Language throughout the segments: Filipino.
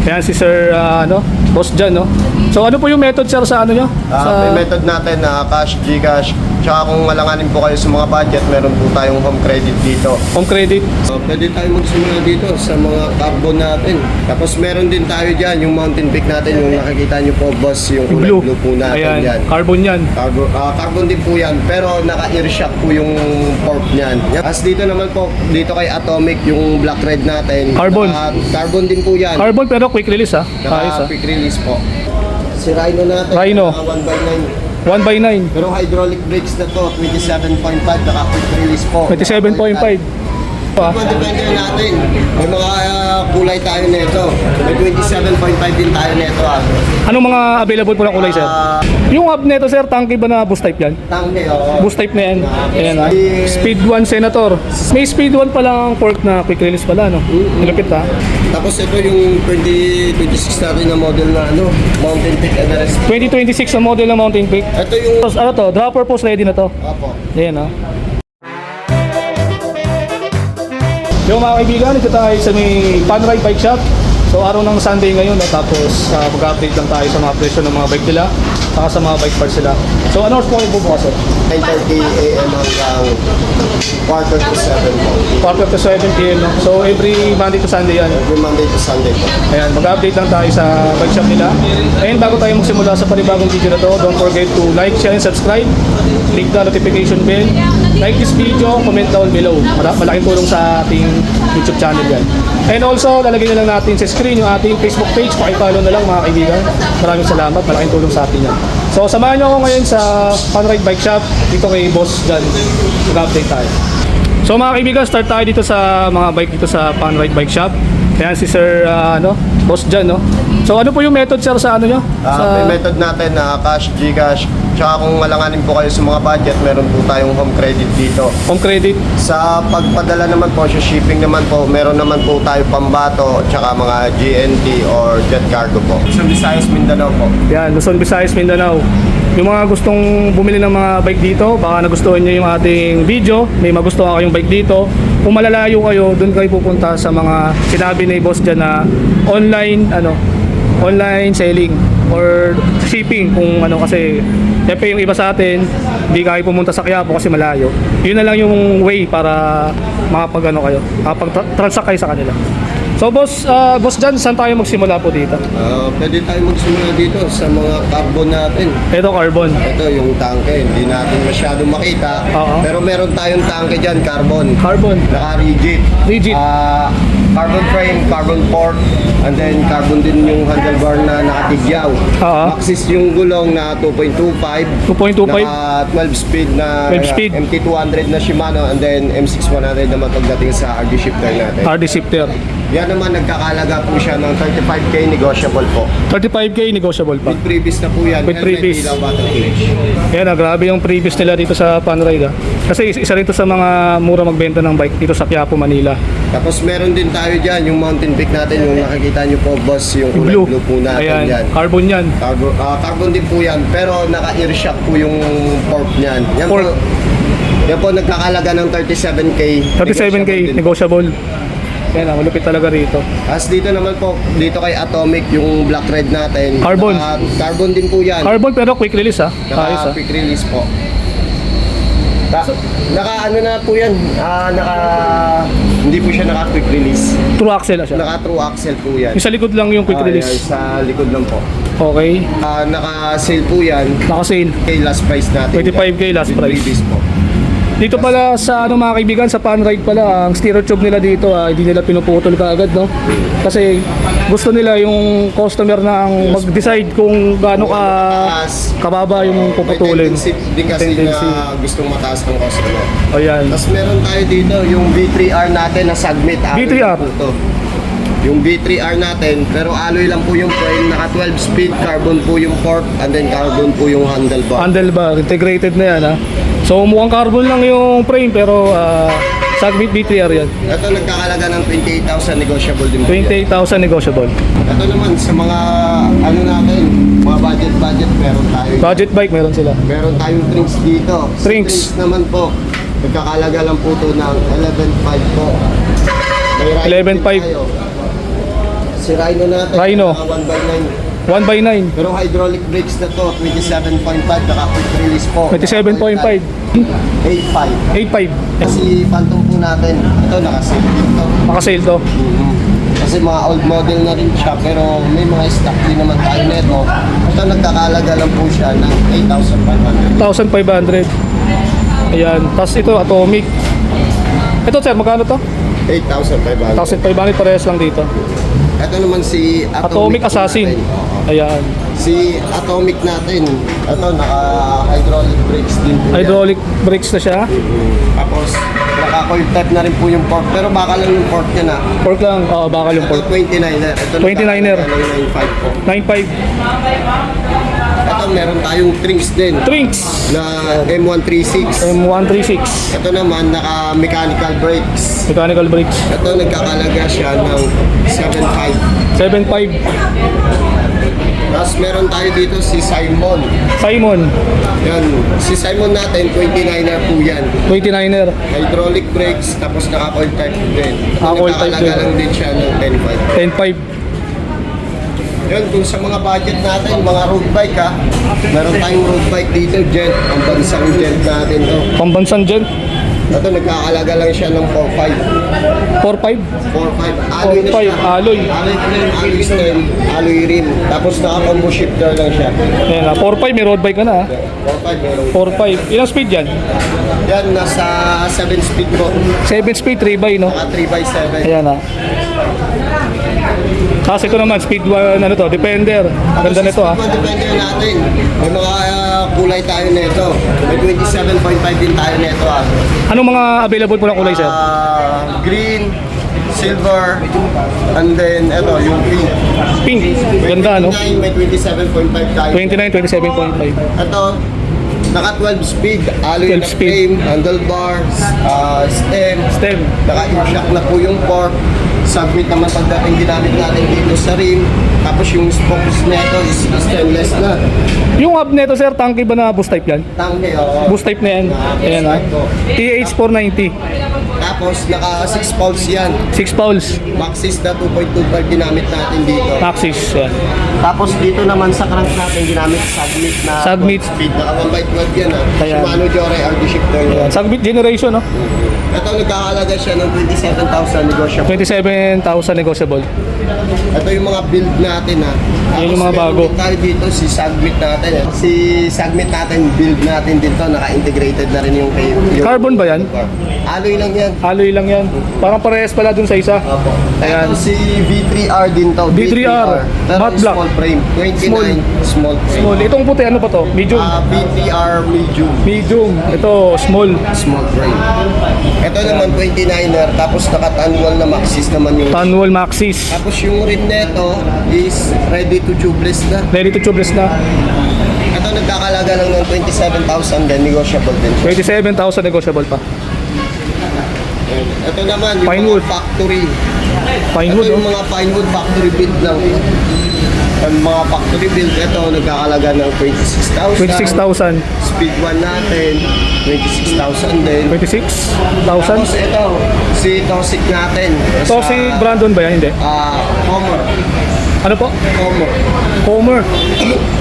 Ayan si Sir, Boss Jan, no? So ano po yung method, sir, sa ano nyo? May method natin na cash, Gcash. Tsaka kung malanganin po kayo sa mga budget, meron po tayong home credit dito. Home credit. So, pwede tayo magsimula dito sa mga carbon natin. Tapos meron din tayo dyan, yung mountain peak natin, yung nakikita nyo po, boss, yung kulay blue po natin. Ayan, yan. carbon yan. Carbon din po yan, pero naka-ear shock po yung port niyan. As dito naman po, dito kay Atomic, yung black red natin. Carbon. Carbon din po yan. Carbon pero quick release, ha? Ayos, ha? Quick release po. Si Rhino natin, Rhino. 1x9. 1x9. Pero hydraulic brakes na to, 27.5, naka quick release po. 27.5. Depende natin. May mga kulay tayo nito. May 27.5 din tayo nito. Anong mga available po ng kulay, sir? Yung hub nito, sir, tanke ba na boost type yan? Tangke, oo. Boost type na yan. Ayan, ha? Speed 1 Senator. May speed 1 palang fork na quick release pala, no? Ilupit, ha? Tapos ito yung 2026 natin na model na Mountain Peak NRS. 2026 ang model ng Mountain Peak. Ito yung... Tapos ano to? Dropper post ready na to. Apo. Ayan, ha? Yung mga kaibigan, ito tayo sa may Panride Bike Shop. So araw ng Sunday ngayon, tapos mag-update lang tayo sa mga presyo ng mga bike nila, saka sa mga bike parts nila. So ano oras po kayo bubukas, sir? 9:30 AM hanggang quarter to 7 po. Quarter to 7 PM, no? So every Monday to Sunday yan. Every Monday to Sunday po. Ayan, mag-update lang tayo sa bike shop nila. And bago tayo magsimula sa panibagong video na to, don't forget to like, share, and subscribe. Click the notification bell. Like this video, comment down below. Malaking tulong sa ating YouTube channel yan. And also, lalagyan na lang natin sa screen yung ating Facebook page. Pakipollow na lang, mga kaibigan. Maraming salamat. Malaking tulong sa atin yan. So, samahan nyo ako ngayon sa Panride Bike Shop. Dito kay Boss Jan. Mag-update tayo. So, mga kaibigan, start tayo dito sa mga bike dito sa Panride Bike Shop. Ayan si Sir, Boss Jan, no? So, ano po yung method, sir, sa ano nyo? May method natin na cash, Gcash. Tsaka kung malanganin po kayo sa mga budget, meron po tayong home credit dito. Home credit. Sa pagpadala naman po, sa shipping naman po, meron naman po tayo pambato, tsaka mga GNT or jet cargo po. Sa Visayas, Mindanao po. Yan, Luzon, Visayas, Mindanao. Yung mga gustong bumili ng mga bike dito, baka nagustuhan nyo yung ating video, may magustuhan kayong bike dito. Kung malalayo kayo, doon kayo pupunta sa mga sinabi ni Boss dyan na online selling or shipping kung kasi yung iba sa atin hindi kayo pumunta sa Quiapo kasi malayo. Yun na lang yung way para makapag-transact kayo sa kanila. So Boss Jan, saan tayo magsimula po dito? Pwede tayo magsimula dito sa mga carbon natin. Ito carbon. Ito yung tangke, hindi natin masyado makita. Oo. Pero meron tayong tangke dyan, carbon. Carbon. Naka-rigid. Rigid. Carbon frame, carbon fork, and then carbon din yung handlebar na nakatigyaw. Oo. Maxis yung gulong na 2.25. 2.25. Naka 12 speed na 12 speed. MT200 na Shimano, and then M6100 naman pagdating sa RD shifter natin. RD shifter. Yan naman nagkakalaga po siya ng 35k negotiable po. 35k negotiable pa. With previous na po yan. With previous. Helmet, ilaw, battle cage. Yan, grabe yung previous nila dito sa Panride. Kasi isa rin to sa mga mura magbenta ng bike dito sa Quiapo, Manila. Tapos meron din tayo dyan, yung mountain peak natin, yung nakikita nyo po, boss, yung kulay blue po natin. Ayan, yan. carbon yan. Carbon din po yan, pero naka-ear shock po yung fork niyan. Fork. Yan po nagkakalaga ng 37k. 37k negotiable. Yan, malupit talaga rito. As dito naman po, dito kay Atomic, yung black red natin. Carbon. Carbon din po yan. Carbon pero quick release, ha? Ayos, ha? Quick release po. Na po yan. Hindi po siya naka-quick release. True axle siya. Naka-true axle po yan. Yung sa likod lang yung quick release. Sa likod lang po. Okay. Naka-sale po yan. Naka-sale. Last price natin. 25k last price. Previous po. Dito pala sa mga kaibigan, sa Panride pala, ang steer tube nila dito, hindi nila pinuputol kaagad, no? Kasi gusto nila yung customer na ang mag-decide kung gaano kababa yung puputulin. May tendency din kasi na gustong mataas ng customer. Ayan. Tapos meron tayo dito yung V3R natin na Submit. V3R? Yung V3R natin, pero alloy lang po yung frame, naka 12 speed, carbon po yung fork, and then carbon po yung handlebar. Handlebar, integrated na yan, ha? So mukhang carbon lang yung frame pero Submit V3R yan. Ito nagkakalaga ng 28,000 negotiable din po. 28,000 negotiable. Ito naman sa mga natin, mga budget meron tayo. Budget bike meron sila. Meron tayong trinks dito. Trinks. Trinks naman po, nagkakalaga lang po ito ng 11,500 po. 11,500. si Rhino natin. Rhino. 1x9. 1x9. Pero hydraulic brakes na to, 27.5, naka quick release po. 27.5. 8.5. 8.5. Kasi Phantom po natin, ito naka-sale dito. Makasale to. Kasi mga old model na rin siya, pero may mga stock din naman tayo nito. Ito nagkakalaga lang po siya ng 8,500. 1,500. Ayan. Tapos ito, Atomic. Ito sir, magkano to? 8,500. 1,500 parehas lang dito. Ito naman si Atomic po Assassin. natin. Ayan. Si Atomic natin, ito naka-hydraulic brakes din po yan. Hydraulic brakes na siya. Tapos naka-coil type na rin po yung fork, pero baka lang yung fork niya na. Fork lang. Oo, bakal yung Ito fork. 29er. Ito 29er. 9.5 po. 9.5. Ito meron tayong trinks din Trinks. na M136. M136. Ito naman naka-mechanical brakes. Mechanical brakes. Ito nagkakalaga siya ng 7.5. 7.5. Tapos meron tayo dito si Simon. Simon. Yan. Si Simon natin, 29er po yan. 29er. Hydraulic brakes, tapos naka-coil type din. Ito Naka-coil type nagkakalaga din. lang din siya ng 10.5. 10.5. Yun, kung sa mga budget natin, mga road bike ha, meron tayong road bike dito, Gent. Ang bansang Gent natin to. Pambansang dyan. Ito nagkakalaga lang siya ng 4.5. 4.5. 4.5. Alloy na 4.5, siya. alloy. Alloy frame, alloy stem, alloy rim. Tapos naka-combo shifter lang siya. Ayan na. 4.5 may road bike ka na. 4.5 meron. 4.5. Ilang speed yan? Yan, nasa 7 speed po. 7 speed, 3x no? Naka 3x7. Ayan na. Tapos ito naman, speed 1, ano to, Defender. Ganda nito ha. Depende natin. May mga kulay tayo nito. May 27.5 din tayo nito ha. Anong mga available po ng kulay sir? Green, silver, and then ito, yung pink. Pink. Ganda no? 29, may 27.5 tayo. 29, 27.5. Ito, naka 12 speed, alloy 12 na speed. frame, handlebars, stem, Stem. naka shock na po yung fork. Submit naman pagdating ginamit natin dito sa rim. Tapos yung spokes nito is stainless na. Yung hub nito sir, tanky ba na boost type yan? Tangke, oo. Boost type na yan. Ayan ha. TH490. Tapos naka 6 pulse yan. 6 poles. Maxis na 2.25 ginamit natin dito. Maxis. Yan. Tapos dito naman sa crank natin ginamit submit na Submit. 12 speed. Naka 1x12 yan ha. Ayan. Shimano Jore RD shifter yan. Sagbit generation no? Ito nagkakalaga siya ng 27,000 negosyable. 27,000 negotiable. Ito yung mga build natin ha. Yan yung mga Tapos bago. meron din tayo dito si Submit natin. Si Submit natin, build natin dito, naka-integrated na rin yung yung Carbon ba yan? Alloy lang yan. Alloy lang yan. Parang parehas pala dun sa isa. Opo. Ayan. Ito si V3R din to. V3R. Pero Matte black. small frame. 29 small frame. Small. Itong puti ano pa to? Medium. V3R medium. Medium. Ito small. Small frame. Ito naman 29er, tapos naka-annual na Maxis naman yung. Tanwal Maxis. Tapos yung rim neto is ready to tubeless na. Ready to tubeless na. Ito nagkakalaga lang ng 27,000 din, negotiable din. 27,000 negotiable pa. Ito naman yung Pinewood. mga factory. Pinewood Ito yung oh. mga Pinewood factory build lang. Ang mga factory build, ito nagkakalaga ng 26,000. 26,000. Speed 1 natin, 26,000 din. 26,000. Tapos ito, si Tosik natin. So si Brandon ba yan? Hindi. Comer. Ano po? Comer. Comer.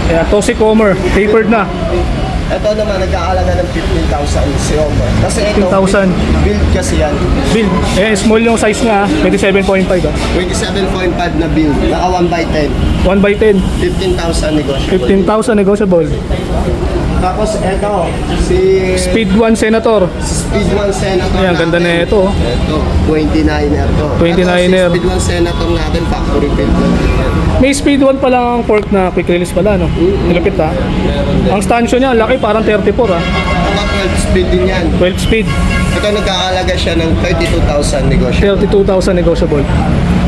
Ayan, Tosi Comer. Tapered na. Ito naman nagkakalaga ng 15,000 si Comer. Kasi ito, 15,000. build kasi yan. Build. Ayan, small yung size nga. 27.5 ah. 27.5 na build. Naka 1x10. 1x10. 15,000 negotiable. 15,000 negotiable. Tapos ito, si Speed 1 Senator. Speed 1 Senator Ayan, ganda na ito. oh. Ito, 29er to. 29er. Ito, si Speed 1 Senator natin, factory build lang din yan. May Speed 1 pa lang ang fork na quick release pala, no? Nilapit ha. Ang stancho niya, laki parang 34 ha. Ito, 12 speed din yan. 12 speed. Ito, nagkakalaga siya ng 32,000 negotiable. 32,000 negotiable.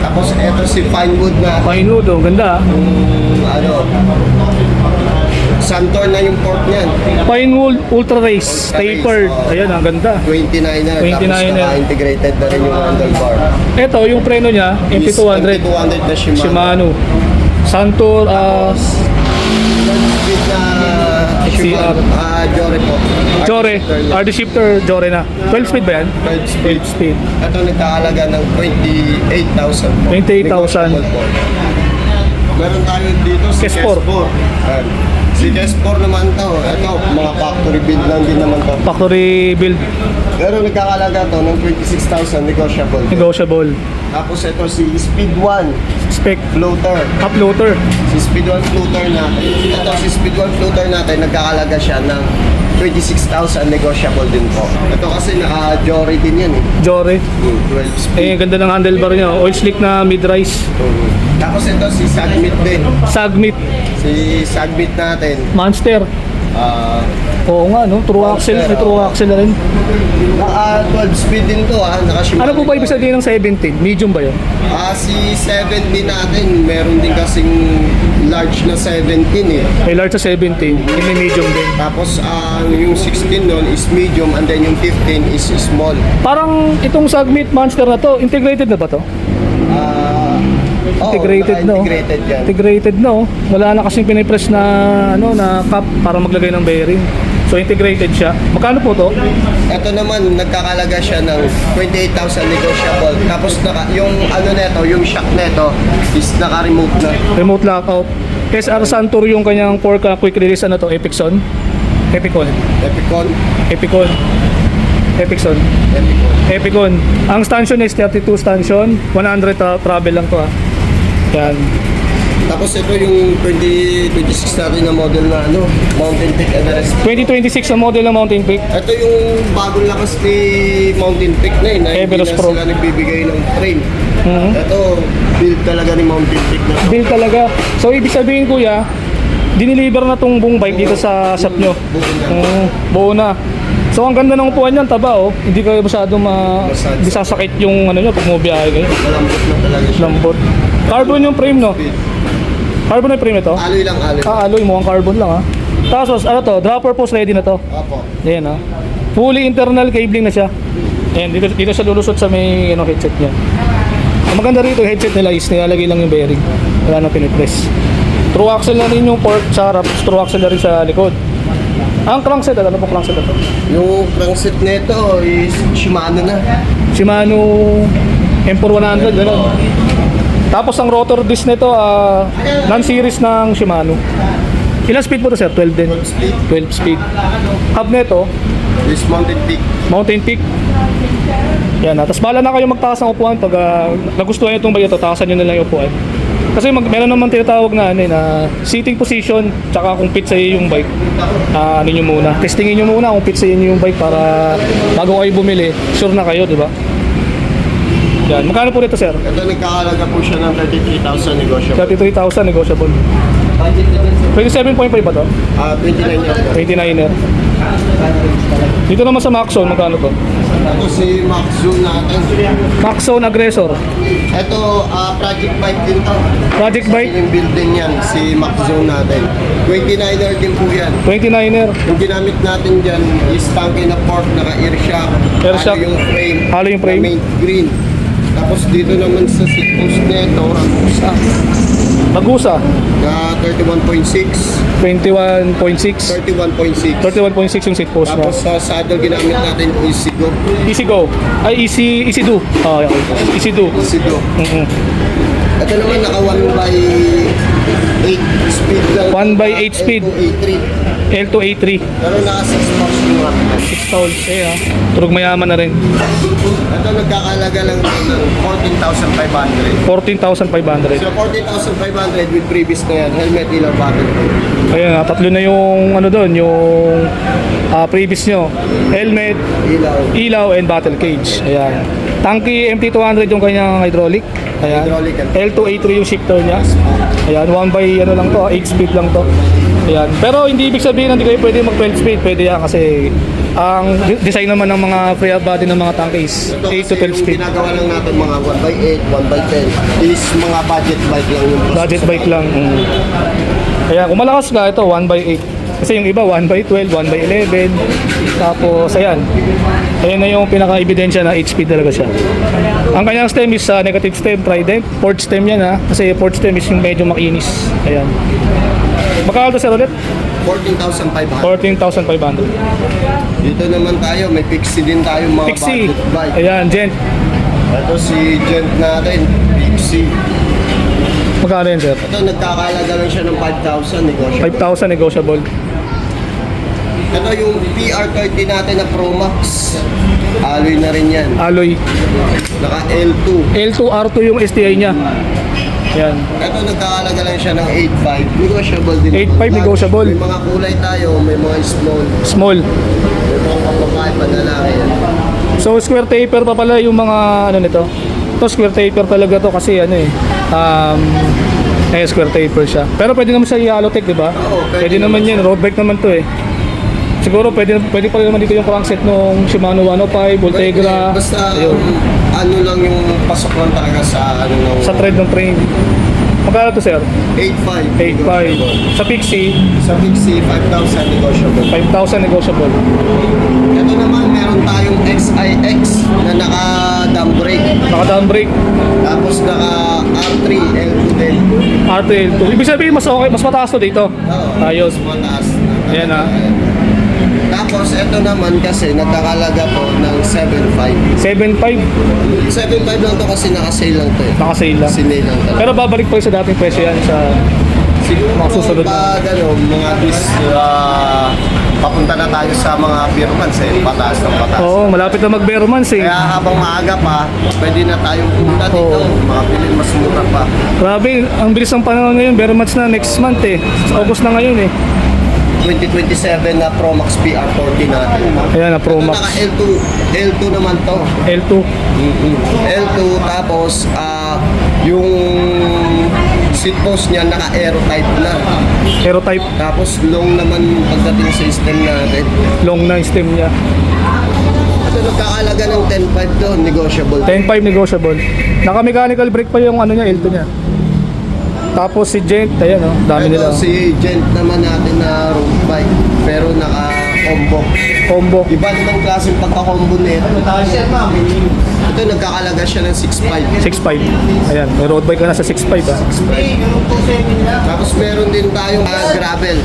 Tapos ito si Pinewood na, Pinewood oh, ganda ha. Santor na yung port niyan. Pinewood Ultra Race. Tapered. Ayan, ang ganda. 29er. 29er. Tapos naka-integrated na rin yung handlebar. Ito, yung preno niya, MP200. MP200 na Shimano. Shimano. Santor, Speed na CR. Jore po. Jore, RD shifter, Jore na. 12 speed ba yan? 12 speed. Ito nagkakalaga ng 28,000 po. 28,000. Negotiable po. Meron tayo dito si Kes4. Ayan. Si Kes4 naman to. Ito, mga factory build lang din naman to. Factory build, Pero nagkakalaga to ng 26,000 negotiable. negotiable. Tapos ito si Speed 1 Spec, floater. uploader. Si Speed 1 floater natin. Ito si Speed 1 floater natin, nagkakalaga siya ng 26,000 negotiable din po. Ito kasi naka-Jory din yan eh. Jore. 12 speed. Eh, ganda ng handlebar niya. Oil slick na mid-rise. Tapos ito si Sagmit din. Sagmit, Si Sagmit natin. Monster. ah Oo nga, no? True axle. May true axle na rin. 12 speed din to Nakashimano. Ano po ba ibig sabihin ng 17? Medium ba yun? Si 17 natin, meron din kasing large na 17 eh. May large sa 17, yung may medium din. Tapos yung 16 nun is medium and then yung 15 is small. Parang itong Sagmit Monster na to, integrated na ba to? Integrated, no? Integrated yan. Integrated, no? Wala na kasing pinipress na, ano, na cap para maglagay ng bearing. So, integrated siya. Magkano po to? Ito naman, nagkakalaga siya ng 28,000 negotiable. Tapos yung ano neto, yung shock neto is naka-remote na. Remote lockout. SR Santur yung kanyang fork quick release ano to, Epicon. Epicon. Epicon. Epicon. Epicon. Epicon. Epicon. Ang stanchion is 32 stanchion. 100 travel lang to ah. Yan. Tapos ito yung 2026 natin na model na Mountain Peak Everest. 2026 na model ng Mountain Peak. Ito yung bagong lakas ni Mountain Peak na na hindi Everest na Pro. sila nagbibigay ng frame. Mhm. Ito, build talaga ni Mountain Peak na to. Build talaga. So, ibig sabihin kuya, diniliver na tong buong bike dito sa shop nyo. Buo na. So, ang ganda ng upuan niyan, taba oh. Hindi kayo masyadong hindi sasakit yung ano nyo pag bumiyahe kayo. Malambot na talaga siya. Lambot. Carbon yung frame, no? Carbon yung frame ito? Alloy lang, alloy. Alloy, mukhang carbon lang, ha? Tapos, ano to? Dropper post ready na to. Opo. Ayan, ha? Fully internal cabling na siya. Ayan, dito siya lulusot sa may headset niya. Ang maganda rito, yung headset nila is nilalagay lang yung bearing. Wala nang pinipress. True axle na rin yung fork sa harap, true axle na rin sa likod. Ang crankset, ano po crankset ito? Yung crankset nito is Shimano na. Shimano M4100, gano'n. Tapos ang rotor disc nito, non-series ng Shimano. Ilang speed po to sir? 12 din. 12 speed. Hub nito, Is Mountain Peak. Mountain Peak. Yan na. Tapos bahala na kayo magtaas ng upuan pag nagustuhan nyo itong bike ito, taasan nyo na lang yung upuan. Kasi meron naman tinatawag na, seating position, tsaka kung fit sa'yo yung bike, ano nyo muna. Testingin nyo muna kung fit sa'yo yung bike para bago kayo bumili, sure na kayo, di ba? Yan. Magkano po dito sir? Ito nagkakalaga po siya ng 33,000 negotiable. 33,000 negotiable. Budget na din sir. 27.5 ba to? 29 years. 29er. Dito naman sa Maxzone, magkano to? Ito si Max Zoom natin. Maxzone Aggressor. Ito, project bike din to. Project bike, Yung building yan, si Max Zoom natin. 29er din po yan. 29er. Yung ginamit natin dyan is tanke na fork, naka-air shock. Air shock. Halo yung frame. Halo yung frame. Na main green. Tapos dito naman sa seat post nito, Ragusa. Magusa, Na 31.6. 21.6. 31.6. 31.6 yung seat post Tapos niya. sa saddle ginamit natin is Sigo. Easy go. Ay, easy do. Okay. Easy do. Sigo. Mm-mm. Ito naman naka 1/8 speed lang. 1/8 speed. A3. L2 A3. Pero naka 6 pounds yung rapid. 6 sold. Eh ha. Turog mayaman na rin. Ito nagkakalaga lang ng 14,500. 14,500. So 14,500 with previous na yan. Helmet, ilaw, battle. Ayan ha. Tatlo na yung ano doon. Yung previous nyo. Helmet, Ilaw. ilaw, and battle cage. Ayan. Tanky MT200 yung kanyang hydraulic. Ayan. Hydraulic yan. L2 A3 yung shifter niya. Ayan, 1 by ano lang to, 8 speed lang to. Ayan. Pero hindi ibig sabihin na hindi kayo pwede mag 12 speed. Pwede yan kasi ang design naman ng mga free body ng mga tanke is Ito 8 to kasi 12 yung speed. ginagawa lang natin mga 1/8, 1/10 is mga budget bike lang yung Budget bike lang. Kaya kung malakas ka, ito 1/8. Kasi yung iba 1/12, 1/11. Tapos ayan. Ayan na yung pinaka-ebidensya na HP talaga siya. Ang kanyang stem is negative stem, trident. Fourth stem yan ha. Kasi fourth stem is yung medyo makinis. Ayan. Magkano to sir ulit? 14,500. 14,500. Dito naman tayo, may Pixie din tayo mga Pixie. budget bike. Ayan, gent. Ito si Gent natin, Pixie. Magkano yan sir? Ito nagkakalaga lang siya ng 5,000 negosyo. 5,000 negotiable. Ito yung PR30 natin na Pro Max. Alloy na rin yan. Alloy. Naka L2. L2, R2 yung STI niya. Ayan. Ito nagkakalaga lang siya ng 8.5. Negotiable din. 8.5 negotiable. May mga kulay tayo, may mga small. Small. May mga kapabahay, panlalaki yan. So square taper pa pala yung mga ano nito. Ito square taper talaga to kasi ano square taper siya. Pero pwede naman siya i-allotech, di ba? Oo, Pwede naman yan, road bike naman to eh. Siguro pwede pa rin naman dito yung crankset nung Shimano 105, Voltegra. Basta Ayun. ano lang yung pasok lang talaga sa ano ng Sa thread ng frame. Magkano to sir? 8.5. 8.5. Sa Pixie, Sa Pixie, 5,000 negotiable. 5,000 negotiable. Ito naman, meron tayong XIX na naka-dump brake. Naka-down brake, Tapos naka-R3 L2 din. RTL2. Ibig sabihin mas okay, mas mataas to dito. Oo. Ayos. Mataas. Ayan ah. Tapos ito naman kasi nagkakalaga to ng 7.5. 7.5, 7.5 lang to kasi naka-sale lang to eh. naka-sale lang. Sinale lang talaga. Pero babalik pa rin sa dating presyo yan sa Siguro mga susunod na. pag ano, mga papunta na tayo sa mga beer months eh, pataas ng pataas. Oo, malapit na mag-Bearmans eh. Kaya habang maaga pa, pwede na tayong punta dito. Oo. Makapili mas mura pa. Grabe, ang bilis ng panahon ngayon. Bearmans na next month eh. August na ngayon eh. 2027 na Pro Max PR40 natin. Ayan na, Pro Ito Max. naka L2 naman to. L2. L2 tapos yung seat post niya naka aero type na. Aero type. Tapos long naman pagdating sa system natin. Long na yung stem niya. Ito nagkakalaga ng 10.5 to, negotiable. 10.5 negotiable. Naka-mechanical brake pa yung ano niya, L2 niya. Tapos si Gent, ayan oh, dami nila. Ito si Gent naman natin na road bike pero naka-combo. Combo. Iba naman klaseng pagka-combo nito. Ito nagkakalaga siya ng 6.5. 6.5. Ayan, may road bike ka na sa 6.5 ah. Tapos meron din tayong gravel,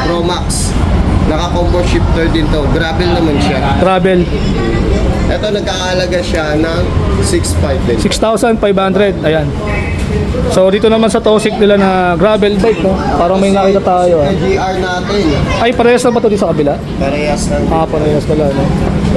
Pro Max. Naka-combo shifter din to. Gravel naman siya. Travel, Ito nagkakalaga siya ng 6.5 din. 6,500. Ayan. So dito naman sa Tosik nila na gravel bike, no? Parang may nakita tayo. Ah. GR natin. Ay, parehas na ba ito dito sa kabila? Parehas ng Parehas pala, no?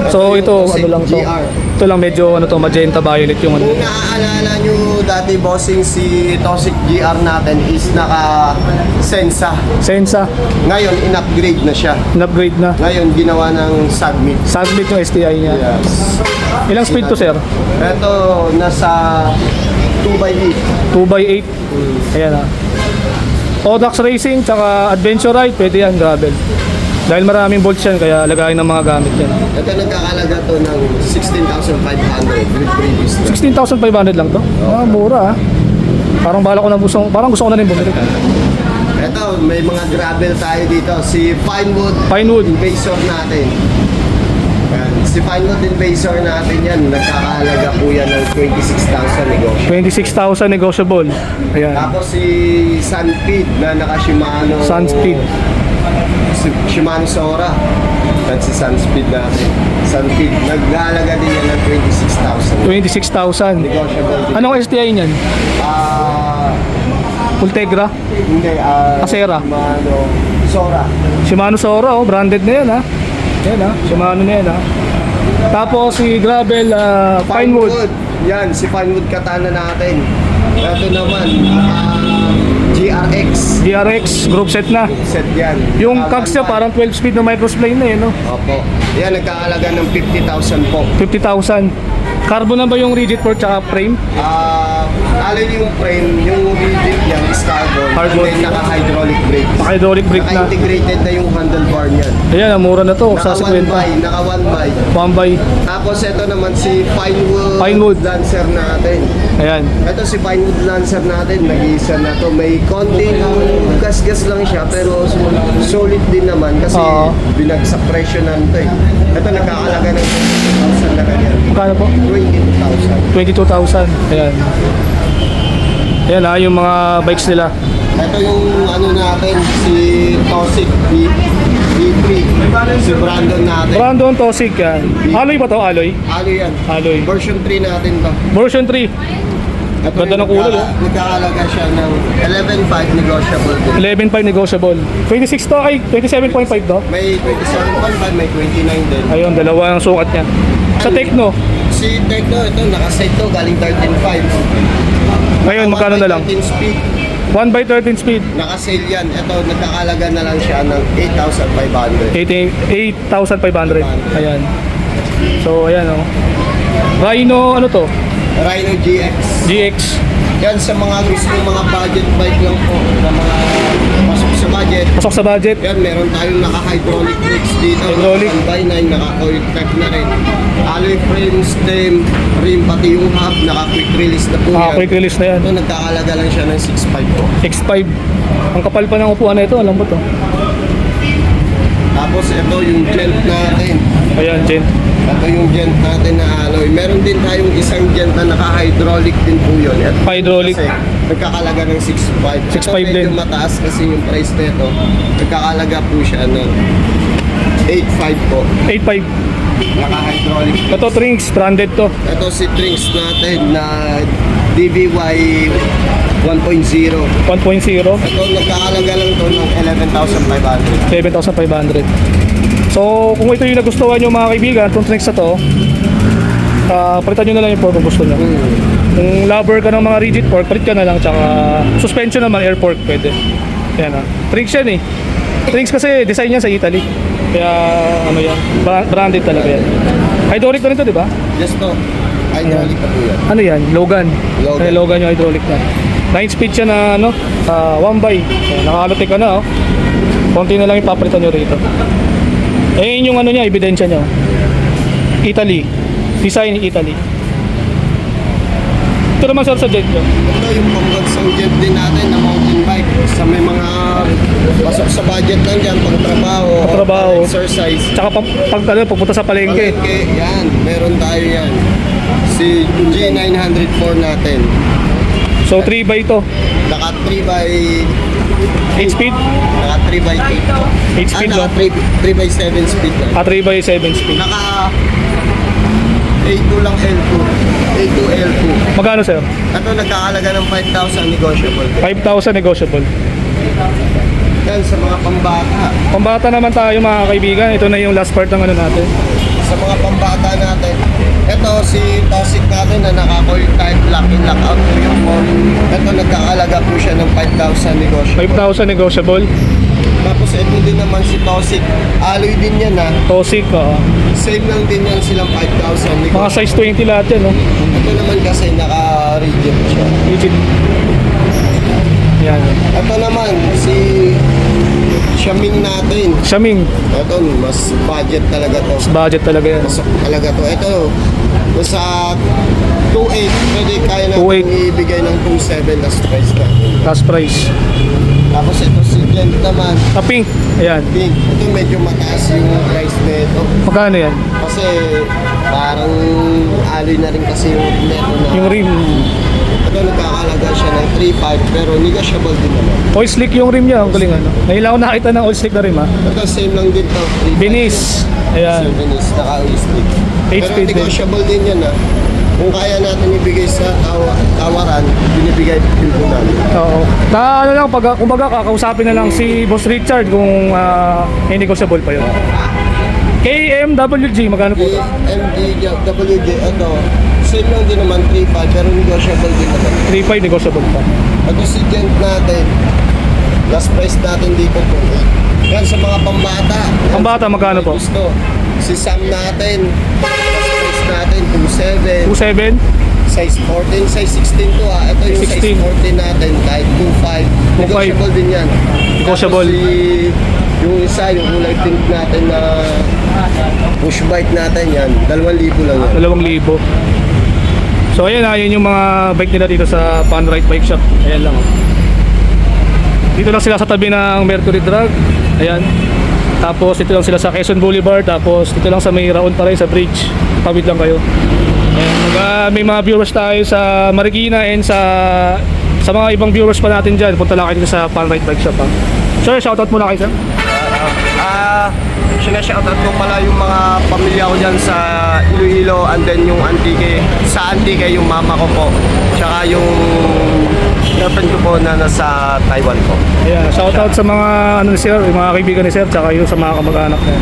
So ito, ano lang to? GR. Ito lang medyo ano to, magenta violet yung ano. Kung naaalala nyo dati bossing si Tosik GR natin is naka Sensa. Sensa, Ngayon in-upgrade na siya. in-upgrade na. Ngayon ginawa ng Submit. Submit yung STI niya. Yes. Ilang speed to, sir? Ito nasa 2x8. 2x8. Ayan ah. Odax Racing, tsaka Adventure Ride, pwede yan, gravel. Dahil maraming bolts yan, kaya lagayin ng mga gamit yan. Ito nagkakalaga to ng 16,500 with previous na. 16,500 lang to? Ah, mura ah. Parang gusto ko na rin bumili. Ito, may mga gravel tayo dito. Si Pinewood Pinewood, Invasor natin. Yan. Si Pinewood Invasor natin yan. Nagkakalaga po yan ng 26,000 negosyo. 26,000 negotiable. Ayan. Tapos si Sunspeed na naka-Shimano. Sunspeed. Si Shimano Sora. Yan si Sunspeed natin. Sunspeed. Nagkakalaga din yan ng 26,000. 26,000. Negotiable din. Anong STI niyan? Ultegra? Hindi. Acera. Shimano Sora. Shimano Sora, oh, branded na yan ha. Yan ha, Shimano na yan ha. Tapos si gravel, Pinewood. Yan, si Pinewood katana natin. Ito naman, GRX. DRX, group set na. Set yan. Yung cogs niya parang 12 speed na microsplane na eh, no? Opo. Yan, nagkakalaga ng 50,000 po. 50,000. Carbon na ba yung rigid port tsaka frame? Alin yung frame, yung rigid yan is carbon. Hardwood. And then naka-hydraulic brakes. Naka-hydraulic brake na. Naka-integrated na yung handlebar niyan. Ayan, ang mura na to. Sa 50. Naka 1 by. Bombay. Tapos ito naman si Pinewood. Lancer natin. Ayan. Ito si Pinewood Lancer natin, nag-iisa na to. May konting gas-gas lang siya pero solid din naman kasi Oo. binagsak presyo na ito eh. Ito nagkakalaga ng 20,000 na ganyan. Magkano po? 22,000. 22,000. Ayan. Ayan ha, yung mga bikes nila. Ito yung ano natin, si Toxic B3. Si Brandon natin. Brandon Tosig yan. Alloy ba to? Alloy? Ano yan? Alloy. Version 3 natin ba? Version 3. Ito Ganda ng yung kulay, oh. Nagkakalaga siya ng 11.5 negotiable din. 11.5 negotiable. 26 to ay 27.5 to. May 27.5, may 29 din. Ayun, dalawa ang sukat niya. Sa Tecno, Si Tecno, ito, nakaset to, galing 13.5. ngayon magkano na lang? 13 speed, 1/13 speed. nakasale yan. Ito, nagkakalaga na lang siya ng 8,500. 8,500. Ayan. So, ayan oh. Rhino, ano to? Rhino GX. GX. Yan sa mga gusto ng mga budget bike lang po, na mga pasok sa budget. Pasok sa budget. Yan, meron tayong naka-hydraulic brakes dito. Hydraulic. 1x9, naka-coil type na rin. Alloy frame, stem, rim, pati yung hub, naka-quick release na po yan. Quick release na yan. Ito, nagkakalaga lang siya ng 6.5 po. X5. Ang kapal pa ng upuan na ito, alam mo to. Tapos ito yung gent natin. Ayan, Jen. Ito yung gent natin na alloy. Meron din tayong isang gent na naka-hydraulic din po yun. Ito, Hydraulic. kasi nagkakalaga ng 6.5. 6.5 Ito medyo din. mataas kasi yung price nito. Nagkakalaga po siya ng 8.5 po. 8.5. Naka-hydraulic. Ito, Trinks. Branded to. Ito si Trinks natin na DBY 1.0. 1.0. Ito nagkakalaga lang to ng 11,500. 7,500. So, kung ito yung nagustuhan nyo mga kaibigan, itong Trinks na to, palitan nyo na lang yung fork kung gusto nyo. Kung lover ka ng mga rigid fork, palit ka na lang. Tsaka suspension naman, air fork pwede. Yan ah. Trinks yan eh. Trinks kasi design niya sa Italy. Kaya ano yan, branded talaga yan. Hydraulic na rin to, di ba? Just to. Hydraulic pa po yan. Ano yan? Logan. Logan. Ay, Logan yung hydraulic na. 9 speed siya na ano, 1 by. Nakalotek ka na oh. Konti na lang ipapalitan nyo rito. Eh yun yung ano niya, ebidensya niya. Italy. Design Italy. Ito naman sir sa jet nyo. Ito yung pambansang jet din natin na mountain bike. Sa may mga pasok sa budget lang dyan, pang trabaho, Pang-trabaho. pang exercise. Tsaka pagpunta sa palengke. Palengke, yan. Meron tayo yan. Si G904 natin. So 3 by to. Naka 3 by 8 speed. naka 3 by 8. 8 speed naka 3 by 7 speed na. 3 by 7 speed. Naka A2 lang L2. A2 L2. Magkano sir? Ito nagkakalaga ng 5,000 negotiable. 5,000 negotiable. Yan sa mga pambata. Pambata naman tayo mga kaibigan. Ito na yung last part ng ano natin. Sa mga pambata natin. Ito si Toxic natin na naka-coil type lock in lock out po yung phone. Ito nagkakalaga po siya ng 5,000 negotiable. 5,000 negotiable. Tapos ito din naman si Toxic. Alloy din yan ha. Tosik. Same lang din yan silang 5,000 Mga negotiable. size 20 lahat yan. No? Ito naman kasi naka-rigid siya. Rigid. Yan. Ito naman si Xiaoming natin. Xiaoming. Ito mas budget talaga to. Budget talaga yan. Pasok talaga to. Ito sa 2.8 pwede kaya na 2.8. ibigay ng 2.7 last price na. Last price. Tapos ito si Gent naman. Pink. Ayan. Pink. Ito medyo mataas yung price nito. Magkano yan? Kasi parang alloy na rin kasi yung neto na. Yung rim. Ito nagkakalaga siya ng 3.5 pero negotiable din naman. Oil slick yung rim niya. Ang galing ano. Ngayon lang ako nakita ng oil slick na rim ha. Ito same lang din to. 3.5. Binis. Ayan. Venice, naka-oil slick. 8 Pero speed din. negotiable din yan ha. Kung kaya natin ibigay sa tawaran, binibigay din po namin. Oo. Na ano lang, kumbaga kakausapin na lang si Boss Richard kung negotiable pa yun. KMWG, magkano po? MDWJ, ito, same lang din naman 3.5 pero negotiable din naman. 3.5 negotiable pa. Ito si Gent natin, last price natin dito po. Yan sa mga pambata. Pambata, magkano po? Gusto. Si Sam natin, last price natin, 2.7. 2.7? Size 14, size 16 to ha. Ito yung 16. size 14 natin, kahit 2.5. Negotiable din yan. Negotiable. Tapos yung isa, yung kulay pink natin na push bike natin yan, 2,000 lang yan. 2,000. So ayan yun yung mga bike nila dito sa Panright Bike Shop. Ayan lang. Dito lang sila sa tabi ng Mercury Drug. Ayan. Tapos dito lang sila sa Quezon Boulevard. Tapos dito lang sa may Raon pa rin sa bridge. Tawid lang kayo. Ayan. May mga viewers tayo sa Marikina and sa mga ibang viewers pa natin dyan. Punta lang kayo dito sa Panright Bike Shop. Sir, shoutout muna kayo, sir. Sinashoutout ko pala yung mga pamilya ko dyan sa Iloilo and then yung Antique. Sa Antique yung mama ko po. Tsaka yung girlfriend ko po na nasa Taiwan po. Ayan, shoutout sa mga ano ni sir, yung mga kaibigan ni sir, tsaka yung sa mga kamag-anak niya.